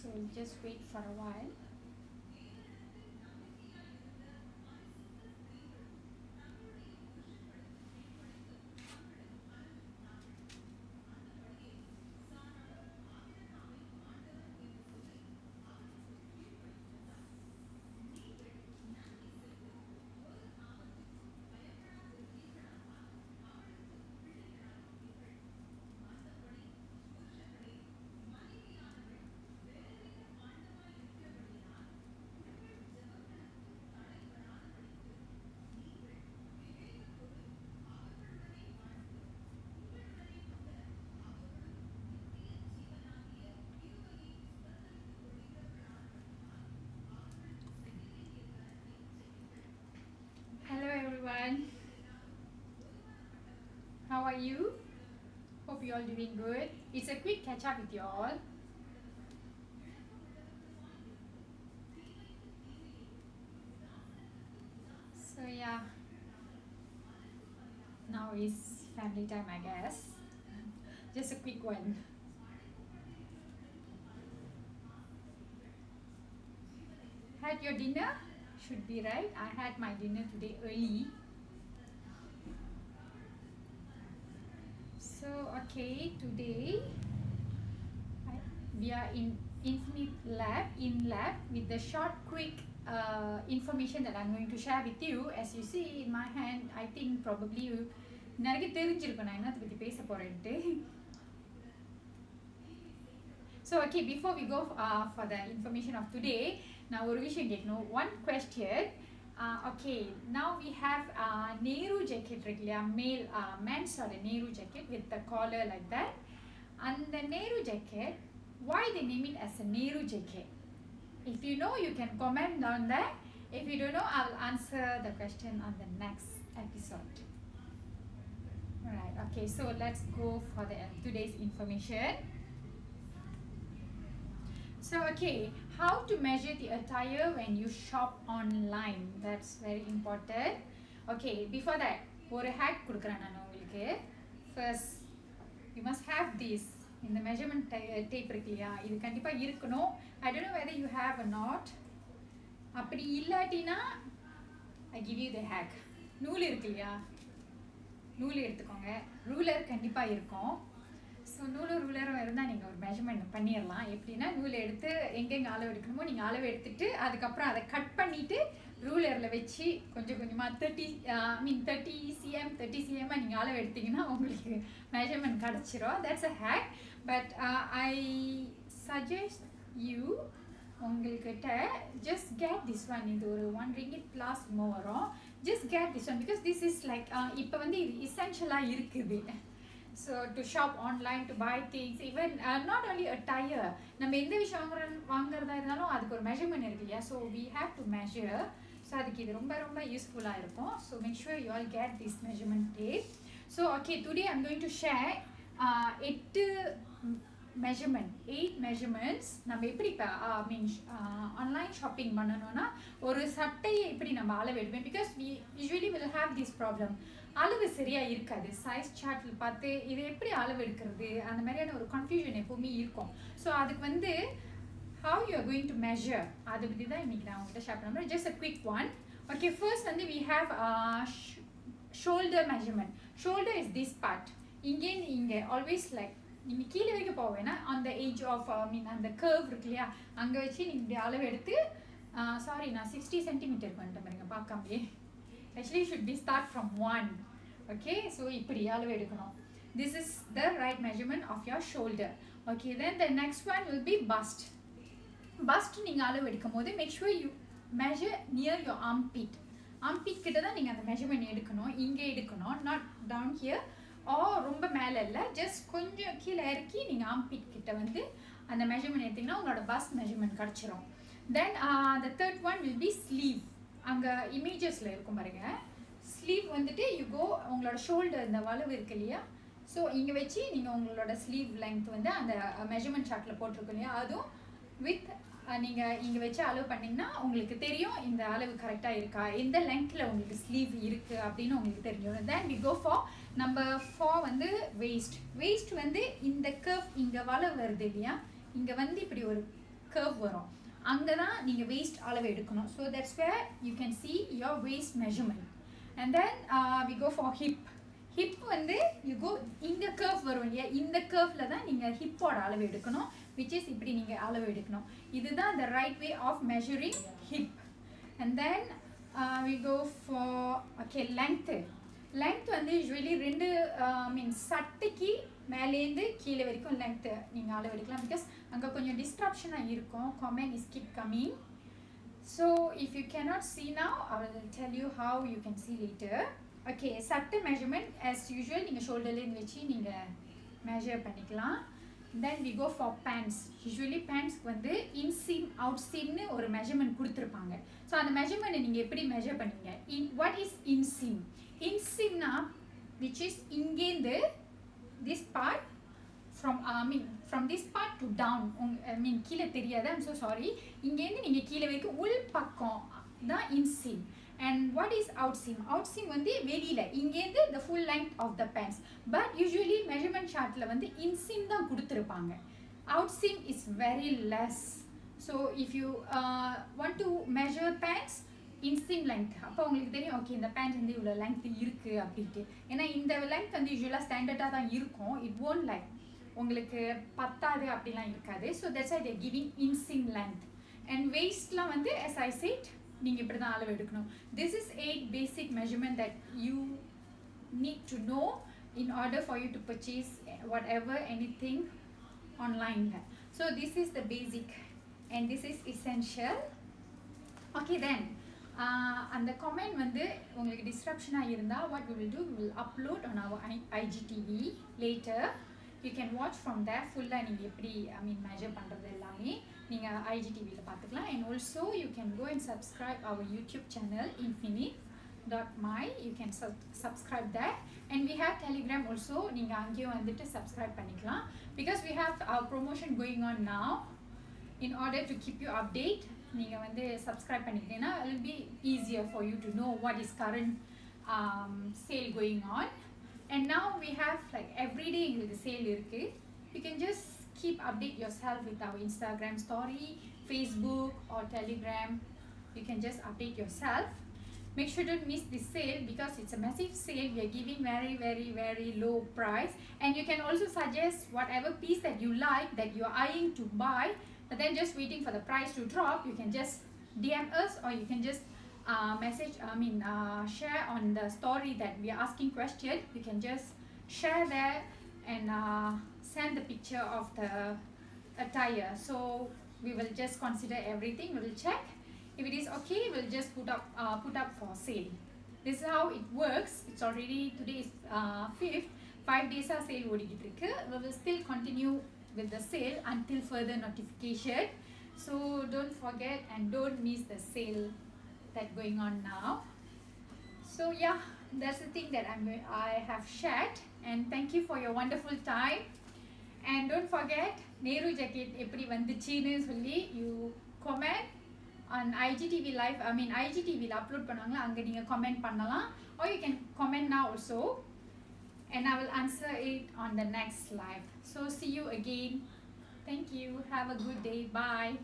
So we'll just wait for a while. Hello everyone. How are you? Hope you all doing good. It's a quick catch up with you all. So yeah, now is family time, I guess. Just a quick one. Had your dinner? Should be right. I had my dinner today early. So okay, today we are in Infinite Lab, with the short, quick information that I'm going to share with you. As you see in my hand, I think probably you நிறைய தெரிஞ்சிருக்கும் நான் என்னத்தை பற்றி பேச போறேன்ட்டு. So okay, before we go for the information of today, now ஒரு விஷயம் கேட்கணும். One question. Okay, now we have Nehru jacket இருக்கு இல்லையா, male men's or the Nehru jacket with the collar like that. And the Nehru jacket, why they name it as a Nehru jacket? If you know, you can comment down there. If you don't know, I'll answer the question on the next episode. Alright, okay, so let's go for the today's information. So okay, how to measure the attire when you shop online? That's very important. Okay, before that, ஒரு hack கொடுக்குறேன் நான் உங்களுக்கு. First, you must have this. இந்த measurement tape இருக்கு இல்லையா, இது கண்டிப்பா இருக்கணும். I don't know whether you have or not. அப்படி இல்லாட்டினா I give you the hack. நூல் இருக்கு இல்லையா, நூல் எடுத்துக்கோங்க. ரூலர் கண்டிப்பா இருக்கும். ஸோ நூலும் ரூலரும் இருந்தால் நீங்கள் ஒரு மெஷர்மெண்ட் பண்ணிடலாம். எப்படின்னா நூலை எடுத்து எங்கெங்கே அளவு எடுக்கணுமோ நீங்கள் அளவு எடுத்துட்டு அதுக்கப்புறம் அதை கட் பண்ணிவிட்டு ரூலரில் வச்சு கொஞ்சம் கொஞ்சமாக 30 cm 30 cm நீங்கள் அளவு எடுத்தீங்கன்னா உங்களுக்கு மெஷர்மெண்ட் கிடச்சிரும். That's a hack. But I suggest you உங்கள்கிட்ட ஜஸ்ட் கேட் திஸ் ஒன். இது ஒரு 1 ringgit plus வரும். Just get this one because this is like இப்போ வந்து இது இசென்ஷியலாக இருக்குது. So to shop online, to buy things, even not only attire, நம்ம எந்த விஷயம் வாங்குறதா இருந்தாலும் அதுக்கு ஒரு மெஷர்மெண்ட் இருக்கு இல்லையா. So we have to measure. So அதுக்கு இது ரொம்ப ரொம்ப யூஸ்ஃபுல்லாக இருக்கும். So make sure you all get this measurement tape. So okay, today I'm going to share 8 measurements. நம்ம எப்படி ஆன்லைன் ஷாப்பிங் பண்ணணும்னா ஒரு சட்டையை எப்படி நம்ம அளவு எடுப்போம். Because we usually will have this problem. அளவு சரியாக இருக்காது. சைஸ் சார்ட்டில் பார்த்து இது எப்படி அளவு எடுக்கிறது, அந்த மாதிரியான ஒரு கன்ஃபியூஷன் எப்போவுமே இருக்கும். ஸோ அதுக்கு வந்து how you are going to measure, அதை பற்றி தான் இன்றைக்கி நான் உங்கள்கிட்ட ஷேர் பண்ணுறேன். Just a quick one. Okay, first வந்து we have shoulder measurement. Shoulder is this part. இங்கே ஆல்வேஸ் லைக் நீங்கள் கீழே வரைக்கும் போவேன்னா அந்த ஏஜ் ஆஃப் அந்த கர்வ் இருக்கு இல்லையா, அங்கே வச்சு நீங்கள் இப்படி அளவு எடுத்து சாரி நான் 60 சென்டிமீட்டர் பண்ணிட்டேன் பாருங்க பார்க்காமலே. Actually should be start from 1. Okay, so இப்படி அளவு எடுக்கணும். This is the right measurement of your shoulder. Okay, then the next one will be bust. Bust நீங்க அளவு எடுக்கும்போது make sure you measure near your armpit. Armpit கிட்ட தான் நீங்க அந்த மெஷர்மென்ட் எடுக்கணும். இங்கே எடுக்கணும், not down here or ரொம்ப மேலே இல்லை. ஜஸ்ட் கொஞ்சம் கீழே இறக்கி நீங்கள் ஆர்ம்பிட் கிட்ட வந்து அந்த மெஷர்மெண்ட் எடுத்தீங்கன்னா உங்களோட பஸ்ட் மெஷர்மெண்ட் கிடச்சிரும். தென் the third one will be sleeve. அங்கே இமேஜஸில் இருக்கும் பாருங்க. ஸ்லீவ் வந்துட்டு யூ கோ உங்களோட ஷோல்டர் இந்த வளைவு இருக்கு இல்லையா, ஸோ இங்கே வச்சு நீங்கள் உங்களோட ஸ்லீவ் லெங்த் வந்து அந்த மெஷர்மெண்ட் சார்ட்டில் போட்டிருக்கோம் இல்லையா, அதுவும் வித் நீங்கள் இங்கே வச்சு அளவு பண்ணிங்கன்னா உங்களுக்கு தெரியும் இந்த அளவு கரெக்டாக இருக்கா, எந்த லெங்த்தில் உங்களுக்கு ஸ்லீவ் இருக்குது அப்படின்னு உங்களுக்கு தெரிஞ்சிடும். Then we go for number 4 வந்து வேஸ்ட். வேஸ்ட் வந்து இந்த கர்வ் இங்கே வளைவு வருது இல்லையா, இங்கே வந்து இப்படி ஒரு curve வரும் அங்க தான் நீங்க waist அளவு எடுக்கணும். So that's where you can see your waist measurement. And then we go for hip. Hip வந்து you go இந்த curve வரும் இல்லையா, இந்த curveல தான் நீங்க hip ஓட அளவு எடுக்கணும், which is இப்படி நீங்க அளவு எடுக்கணும். இதுதான் the right way of measuring hip. And then we go for length. Length வந்து usually ரெண்டு சட்டைக்கு மேலேந்து கீழே வரைக்கும் length நீங்க அளவு எடுக்கலாம், because அங்க கொஞ்சம் disruption இருக்கும். Comment is keep coming. So if you cannot see now, I will tell you how you can see later. Okay, சட்டை measurement as usual நீங்க ஷோல்டர்ல இருந்து வச்சு நீங்க measure பண்ணிக்கலாம். Then we go for pants. Usually pants வந்து inseam outseam னு ஒரு measurement கொடுத்திருப்பாங்க. So அந்த measurement நீங்க எப்படி measure பண்ணுவீங்க? What is inseam? Inseam னா which is இங்கேந்து this part from this part to down. கீழே தெரியாது, I'm so sorry. இங்கேந்து நீங்க கீழே வரைக்கும் உள் பக்கம் தான் inseam. And what is outseam? Outseam வந்து வெளியில இங்கேந்து the full length of the pants. But usually measurement chartல வந்து inseam தான் கொடுத்திருப்பாங்க. Outseam is very less. So if you want to measure pants, inseam length அப்போ உங்களுக்கு தெரியும் ஓகே இந்த பேண்ட் வந்து இவ்வளோ லெங்த் இருக்கு அப்படின்ட்டு. ஏன்னா இந்த லெங்த் வந்து யூஸ்வலாக ஸ்டாண்டர்டாக தான் இருக்கும். இட் won't like உங்களுக்கு பத்தாது அப்படிலாம் இருக்காது. So that's why they're giving inseam length. And waistலாம் வந்து as I said நீங்க இப்படி தான் அளவு எடுக்கணும். This is 8 basic measurement that you need to know in order for you to purchase whatever anything online. So this is the basic and this is essential. Okay, then அந்த comment வந்து உங்களுக்கு disruption இருந்தா what we will do, we will upload on our IGTV later. You can watch from there full-ஆ நீங்க எப்படி measure பண்றது எல்லாமே நீங்க IGTVல பார்த்துக்கலாம். And also you can go and subscribe our YouTube channel infinite.my. You can subscribe there. And we have Telegram also. நீங்க அங்கேயும் வந்துட்டு subscribe பண்ணிக்கலாம், because we have our promotion going on now. In order to keep you update, நீங்க வந்து subscribe பண்ணிக்கிட்டீங்கன்னா it will be easier for you to know what is current sale going on. And now we have like every day the sale இருக்கு. You can just keep update yourself with our Instagram story, Facebook or Telegram. You can just update yourself. Make sure don't miss this sale, because it's a massive sale. We are giving very very very low price, and you can also suggest whatever piece that you like that you are eyeing to buy, but then just waiting for the price to drop. You can just DM us, or you can just share on the story that we are asking question. You can just share there and send the picture of the attire. So we will just consider everything. We will check. If it is okay, we'll just put up for sale. This is how it works. It's already today is 5th. 5 days of sale ஓடிக்கிட்டு இருக்கு. We will still continue with the sale until further notification. So don't forget and don't miss the sale that going on now. So yeah, that's the thing that I have shared, and thank you for your wonderful time. And don't forget Nehru jacket எப்படி வந்துச்சுன்னு சொல்லி you comment on IGTV live. IGTV ல upload பண்ணுவாங்க, அங்க நீங்க comment பண்ணலாம், or you can comment now also, and I will answer it on the next live. So see you again. Thank you. Have a good day. Bye.